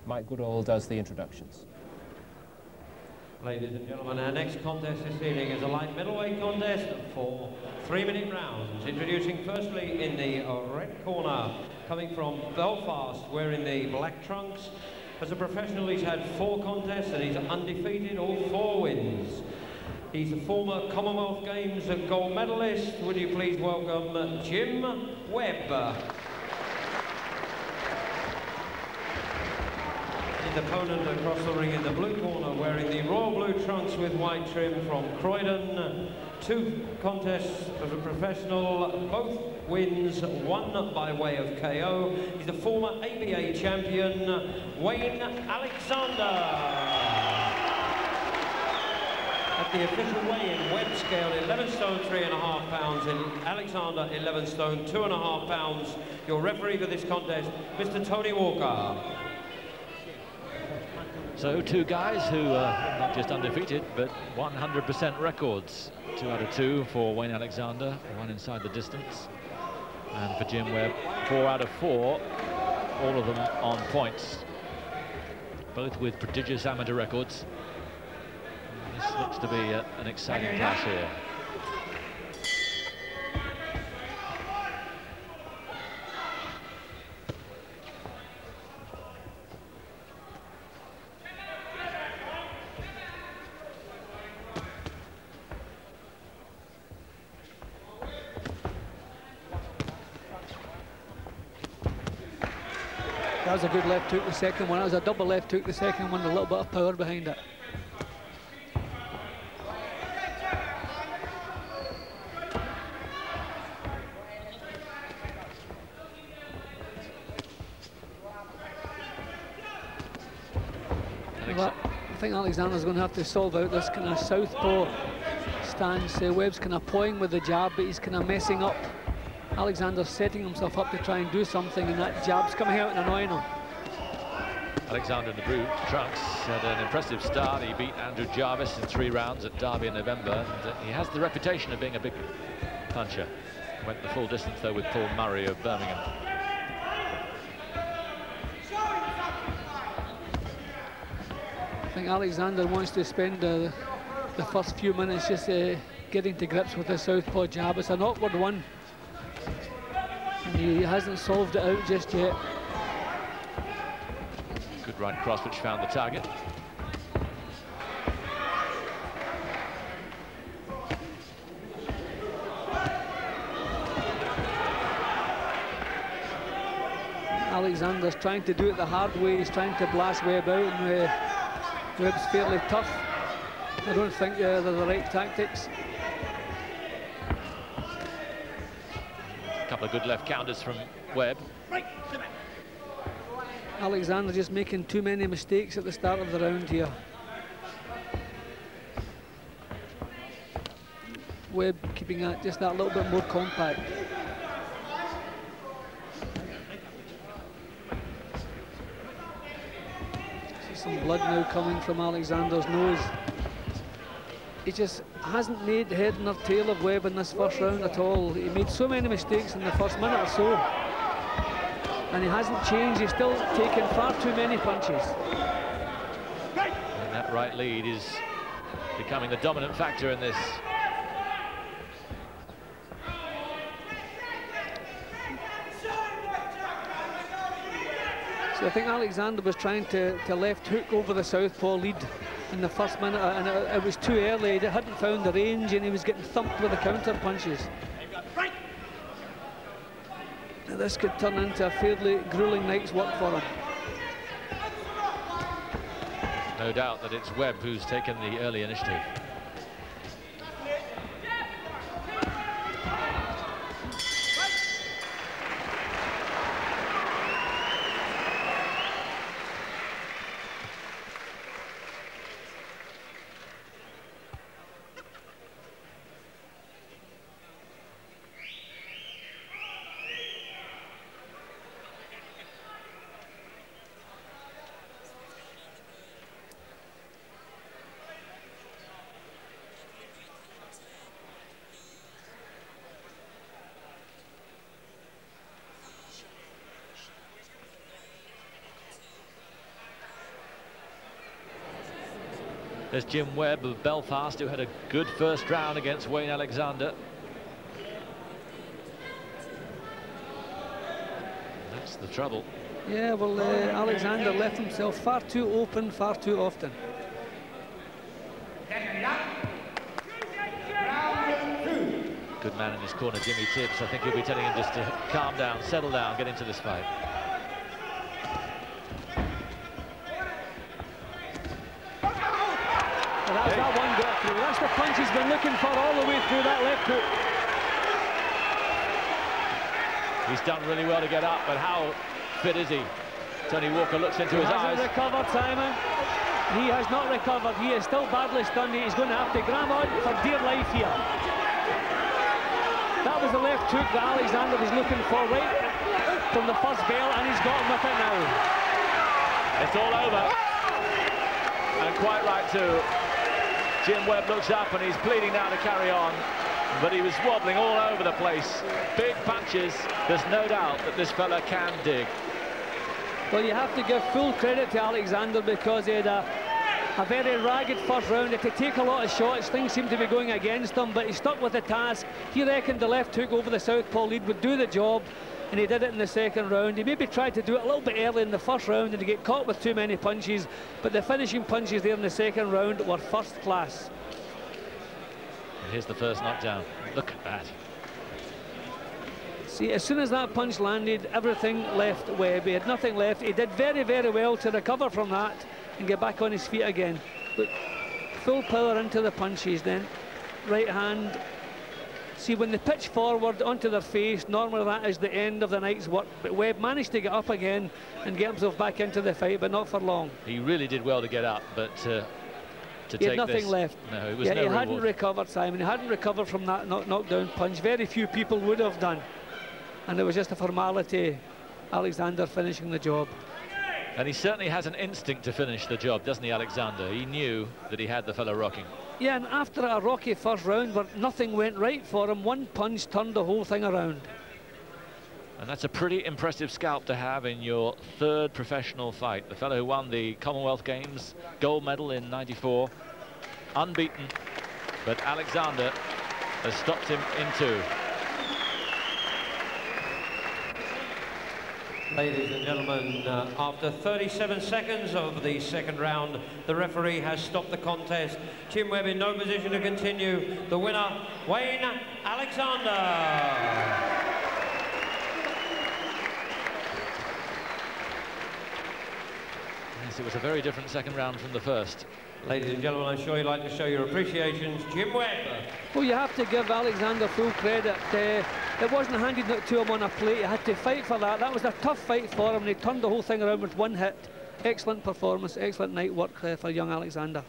Mike Goodall does the introductions. Ladies and gentlemen, our next contest this evening is a light middleweight contest for 3-minute rounds. Introducing firstly in the red corner, coming from Belfast, wearing the black trunks. As a professional, he's had 4 contests and he's undefeated, all 4 wins. He's a former Commonwealth Games gold medalist. Would you please welcome Jim Webb. His opponent across the ring in the blue corner, wearing the royal blue trunks with white trim, from Croydon. 2 contests as a professional, both wins, 1 by way of KO. He's a former ABA champion, Wayne Alexander. At the official weigh-in, Webb scaled 11 stone 3.5 pounds, and Alexander 11 stone 2.5 pounds. Your referee for this contest, Mr. Tony Walker. So 2 guys who are not just undefeated, but 100% records. 2 out of 2 for Wayne Alexander, 1 inside the distance. And for Jim Webb, 4 out of 4, all of them on points. Both with prodigious amateur records. And this looks to be an exciting clash here. That was a good left hook, the second one. That was a double left hook, the second one, a little bit of power behind it. I think Alexander's going to have to solve out this kind of southpaw stance. Webb's kind of pawing with the jab, but he's kind of messing up. Alexander's setting himself up to try and do something, and that jab's coming out and annoying him. Alexander in the blue trunks had an impressive start. He beat Andrew Jarvis in 3 rounds at Derby in November. And, he has the reputation of being a big puncher. Went the full distance, though, with Paul Murray of Birmingham. I think Alexander wants to spend the first few minutes just getting to grips with the southpaw jab. It's an awkward one, and he hasn't solved it out just yet. Good right cross, which found the target. Alexander's trying to do it the hard way. He's trying to blast Webb out, and Webb's fairly tough. I don't think they're the right tactics. A couple of good left counters from Webb. Alexander just making too many mistakes at the start of the round here. Webb keeping that just that little bit more compact. See some blood now coming from Alexander's nose. He just hasn't made head nor tail of Webb in this first round at all. He made so many mistakes in the first minute or so, and he hasn't changed. He's still taking far too many punches. And that right lead is becoming the dominant factor in this. So I think Alexander was trying to left hook over the southpaw lead in the first minute, and it was too early. He hadn't found the range, and he was getting thumped with the counter punches. Now this could turn into a fairly grueling night's work for him. No doubt that it's Webb who's taken the early initiative. There's Jim Webb of Belfast, who had a good first round against Wayne Alexander. That's the trouble. Yeah, well, Alexander left himself far too open, far too often. Good man in his corner, Jimmy Tibbs. I think he'll be telling him just to calm down, settle down, get into this fight. Well, that one got through. That's the punch he's been looking for all the way through that left hook. He's done really well to get up, but how fit is he? Tony Walker looks into his eyes. He hasn't recovered, Simon. He has not recovered. He is still badly stunned. He's going to have to grab on for dear life here. That was the left hook that Alexander was looking for right from the first bell, and he's got him with it now. It's all over. And quite right too. Jim Webb looks up and he's pleading now to carry on, but he was wobbling all over the place. Big punches. There's no doubt that this fella can dig. Well, you have to give full credit to Alexander because he had a very ragged first round. He had to take a lot of shots. Things seemed to be going against him, but he stuck with the task. He reckoned the left hook over the southpaw lead would do the job, and he did it in the second round. He maybe tried to do it a little bit early in the first round and to get caught with too many punches, but the finishing punches there in the second round were first class. And here's the first knockdown. Look at that. See, as soon as that punch landed, everything left Webb. He had nothing left. He did very, very well to recover from that and get back on his feet again. But full power into the punches then. Right hand. See, when they pitch forward onto their face, normally that is the end of the night's work. But Webb managed to get up again and get himself back into the fight, but not for long. He really did well to get up, but to he take had nothing this, left. No, it was yeah, no he reward. hadn't recovered, Simon. He hadn't recovered from that knockdown punch. Very few people would have done. And it was just a formality, Alexander finishing the job. And he certainly has an instinct to finish the job, doesn't he, Alexander? He knew that he had the fellow rocking. Yeah, and after a rocky first round where nothing went right for him, one punch turned the whole thing around. And that's a pretty impressive scalp to have in your third professional fight. The fellow who won the Commonwealth Games gold medal in '94, unbeaten, but Alexander has stopped him in two. Ladies and gentlemen, after 37 seconds of the second round, the referee has stopped the contest. Jim Webb in no position to continue. The winner, Wayne Alexander. Yes, it was a very different second round from the first. Ladies and gentlemen, I'm sure you'd like to show your appreciations. Jim Webb. Well, you have to give Alexander full credit. It wasn't handed to him on a plate. He had to fight for that. That was a tough fight for him, and he turned the whole thing around with one hit. Excellent performance, excellent night work for young Alexander.